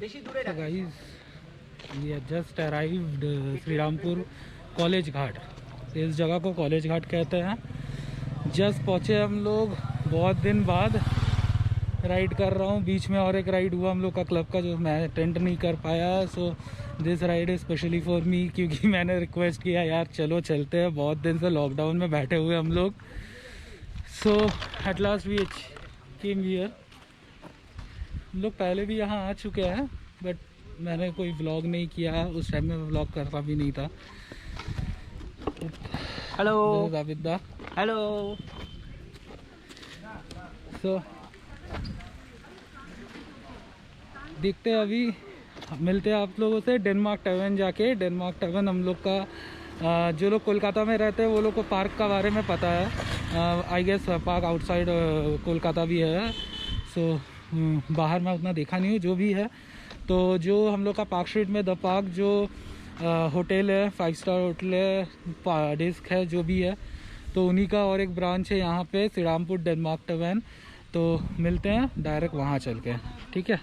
So guys, we have just arrived Shrirampur college ghat. इस जगह को कॉलेज घाट कहते हैं। जस्ट पहुँचे हम लोग, बहुत दिन बाद राइड कर रहा हूँ। बीच में और एक राइड हुआ हम लोग का क्लब का, जो मैं अटेंड नहीं कर पाया। So this ride is specially for me, क्योंकि मैंने रिक्वेस्ट किया यार चलो चलते हैं, बहुत दिन से लॉकडाउन में बैठे हुए हम लोग। So at last we came here. हम लोग पहले भी यहाँ आ चुके हैं, बट मैंने कोई व्लॉग नहीं किया। उस टाइम में व्लॉग करता भी नहीं था। Hello Abida, hello. सो देखते हैं, अभी मिलते हैं आप लोगों से डेनमार्क टावन जाके। डेनमार्क टावन हम लोग का, जो लोग कोलकाता में रहते हैं वो लोग को पार्क का बारे में पता है। I guess park outside Kolkata भी है। सो बाहर मैं उतना देखा नहीं हूँ, जो भी है। तो जो हम लोग का पार्क स्ट्रीट में द पार्क जो होटल है, 5 स्टार होटल है, डिस्क है, जो भी है, तो उन्हीं का और एक ब्रांच है यहाँ पे श्रीरामपुर डेनमार्क टावन। तो मिलते हैं डायरेक्ट वहाँ चल के, ठीक है।